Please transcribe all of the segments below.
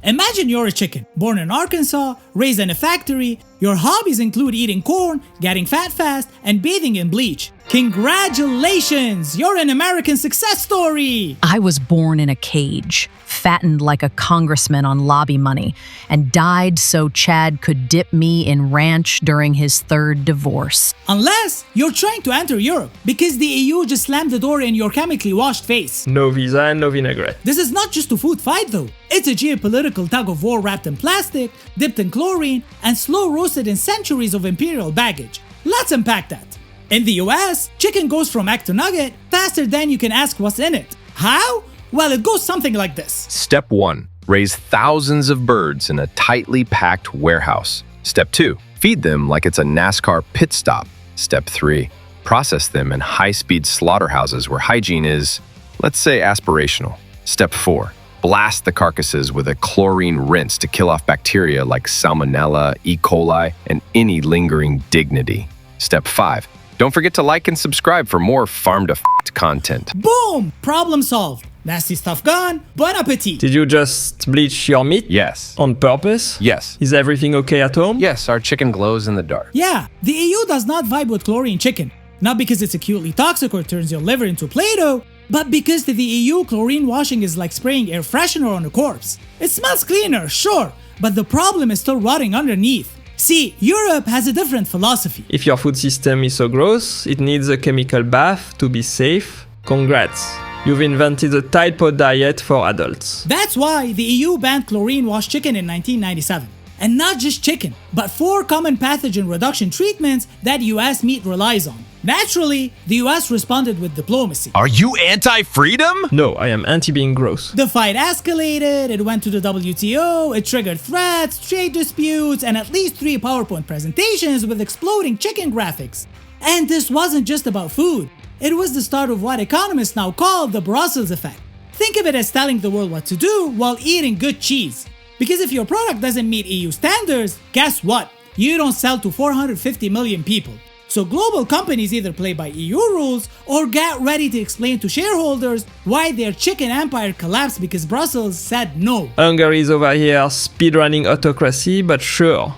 Imagine you're a chicken, born in Arkansas, raised in a factory. Your hobbies include eating corn, getting fat fast, and bathing in bleach. Congratulations! You're an American success story! I was born in a cage, fattened like a congressman on lobby money, and died so Chad could dip me in ranch during his third divorce. Unless you're trying to enter Europe, because the EU just slammed the door in your chemically washed face. No visa and no vinaigrette. This is not just a food fight though. It's a geopolitical tug-of-war wrapped in plastic, dipped in chlorine, and slow-roasted in centuries of imperial baggage. Let's unpack that. In the US, chicken goes from egg to nugget faster than you can ask what's in it. How? Well, it goes something like this. Step 1. Raise thousands of birds in a tightly packed warehouse. Step 2. Feed them like it's a NASCAR pit stop. Step 3. Process them in high-speed slaughterhouses where hygiene is, let's say, aspirational. Step 4. Blast the carcasses with a chlorine rinse to kill off bacteria like Salmonella, E. coli, and any lingering dignity. Step 5. Don't forget to like and subscribe for more farm-to-f***ed content. Boom! Problem solved. Nasty stuff gone. Bon appetit. Did you just bleach your meat? Yes. On purpose? Yes. Is everything okay at home? Yes, our chicken glows in the dark. Yeah, the EU does not vibe with chlorine chicken. Not because it's acutely toxic or turns your liver into Play-Doh, but because to the EU, chlorine washing is like spraying air freshener on a corpse. It smells cleaner, sure, but the problem is still rotting underneath. See, Europe has a different philosophy. If your food system is so gross, it needs a chemical bath to be safe. Congrats. You've invented a Tide Pod diet for adults. That's why the EU banned chlorine-washed chicken in 1997. And not just chicken, but 4 common pathogen reduction treatments that US meat relies on. Naturally, the US responded with diplomacy. Are you anti-freedom? No, I am anti-being gross. The fight escalated, it went to the WTO, it triggered threats, trade disputes, and at least 3 PowerPoint presentations with exploding chicken graphics. And this wasn't just about food. It was the start of what economists now call the Brussels effect. Think of it as telling the world what to do while eating good cheese. Because if your product doesn't meet EU standards, guess what? You don't sell to 450 million people. So global companies either play by EU rules or get ready to explain to shareholders why their chicken empire collapsed because Brussels said no. Hungary is over here speedrunning autocracy, but sure,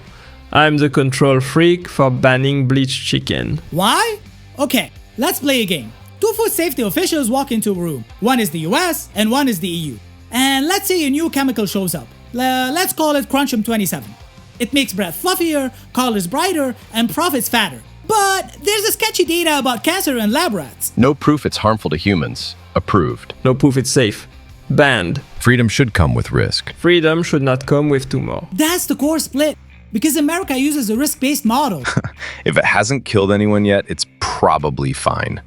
I'm the control freak for banning bleached chicken. Why? Okay, let's play a game. 2 food safety officials walk into a room. One is the US and one is the EU. And let's say a new chemical shows up. Let's call it Crunchum 27. It makes bread fluffier, colors brighter, and profits fatter. But there's a sketchy data about cancer in lab rats. No proof it's harmful to humans. Approved. No proof it's safe. Banned. Freedom should come with risk. Freedom should not come with tumor. That's the core split. Because America uses a risk-based model. If it hasn't killed anyone yet, it's probably fine.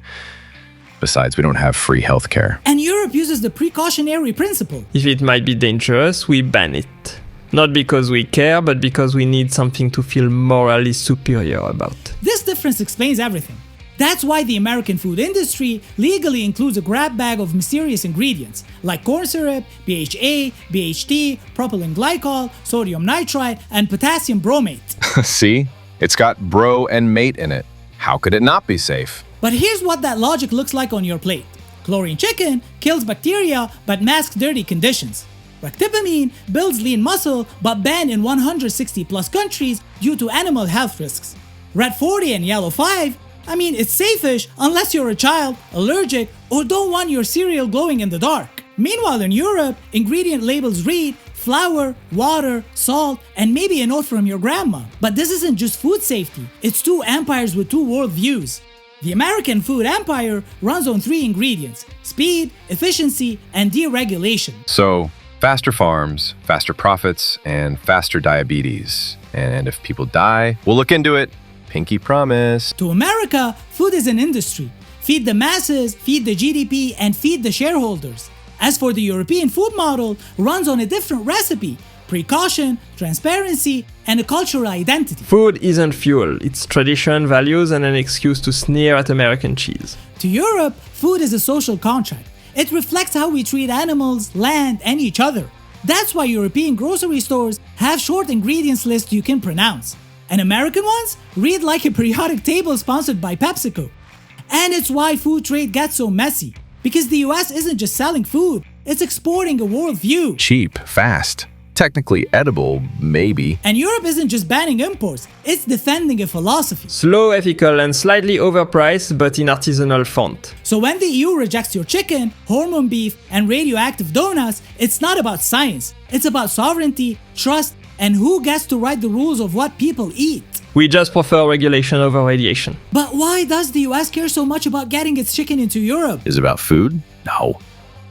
Besides, we don't have free healthcare. And Europe uses the precautionary principle. If it might be dangerous, we ban it. Not because we care, but because we need something to feel morally superior about. This difference explains everything. That's why the American food industry legally includes a grab bag of mysterious ingredients like corn syrup, BHA, BHT, propylene glycol, sodium nitrite, and potassium bromate. See? It's got bro and mate in it. How could it not be safe? But here's what that logic looks like on your plate. Chlorine chicken kills bacteria but masks dirty conditions. Ractopamine builds lean muscle but banned in 160 plus countries due to animal health risks. Red 40 and yellow 5, it's safe-ish unless you're a child, allergic, or don't want your cereal glowing in the dark. Meanwhile in Europe, ingredient labels read flour, water, salt, and maybe a note from your grandma. But this isn't just food safety, it's 2 empires with 2 worldviews. The American food empire runs on 3 ingredients: speed, efficiency, and deregulation. So, faster farms, faster profits, and faster diabetes. And if people die, we'll look into it. Pinky promise. To America, food is an industry. Feed the masses, feed the GDP, and feed the shareholders. As for the European food model, runs on a different recipe: precaution, transparency, and a cultural identity. Food isn't fuel, it's tradition, values, and an excuse to sneer at American cheese. To Europe, food is a social contract. It reflects how we treat animals, land, and each other. That's why European grocery stores have short ingredients lists you can pronounce. And American ones read like a periodic table sponsored by PepsiCo. And it's why food trade gets so messy. Because the US isn't just selling food, it's exporting a worldview. Cheap, fast, Technically edible, maybe. And Europe isn't just banning imports, it's defending a philosophy. Slow, ethical, and slightly overpriced, but in artisanal font. So when the EU rejects your chicken, hormone beef, and radioactive donuts, it's not about science. It's about sovereignty, trust, and who gets to write the rules of what people eat. We just prefer regulation over radiation. But why does the US care so much about getting its chicken into Europe? Is it about food? No.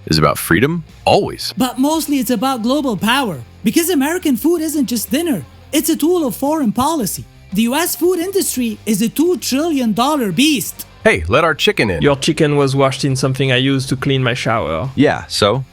Is it about freedom? Always. But mostly it's about global power. Because American food isn't just dinner, it's a tool of foreign policy. The US food industry is a $2 trillion beast. Hey, let our chicken in. Your chicken was washed in something I used to clean my shower. Yeah, so?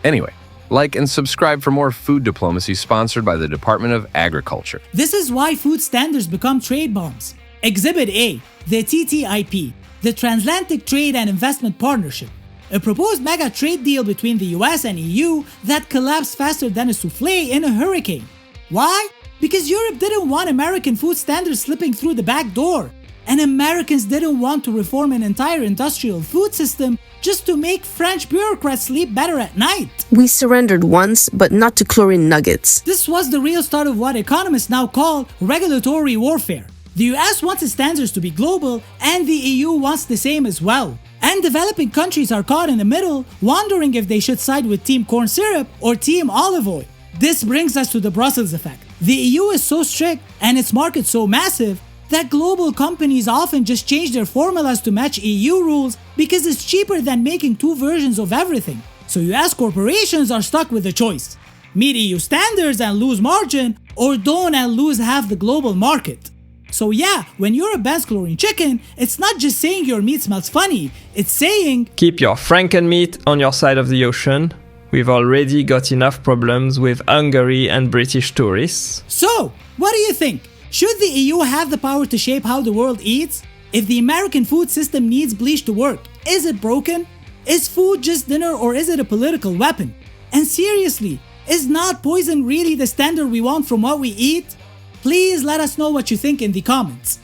Anyway, like and subscribe for more food diplomacy sponsored by the Department of Agriculture. This is why food standards become trade bombs. Exhibit A, the TTIP, the Transatlantic Trade and Investment Partnership. A proposed mega trade deal between the US and EU that collapsed faster than a souffle in a hurricane. Why? Because Europe didn't want American food standards slipping through the back door. And Americans didn't want to reform an entire industrial food system just to make French bureaucrats sleep better at night. We surrendered once, but not to chlorine nuggets. This was the real start of what economists now call regulatory warfare. The US wants its standards to be global, and the EU wants the same as well. And developing countries are caught in the middle, wondering if they should side with Team Corn Syrup or Team Olive Oil. This brings us to the Brussels effect. The EU is so strict and its market so massive that global companies often just change their formulas to match EU rules because it's cheaper than making two versions of everything. So US corporations are stuck with a choice: meet EU standards and lose margin, or don't and lose half the global market. So yeah, when Europe bans chlorine chicken, it's not just saying your meat smells funny, it's saying Keep your Frankenmeat on your side of the ocean. We've already got enough problems with Hungary and British tourists. So, what do you think? Should the EU have the power to shape how the world eats? If the American food system needs bleach to work, is it broken? Is food just dinner or is it a political weapon? And seriously, is not poison really the standard we want from what we eat? Please let us know what you think in the comments.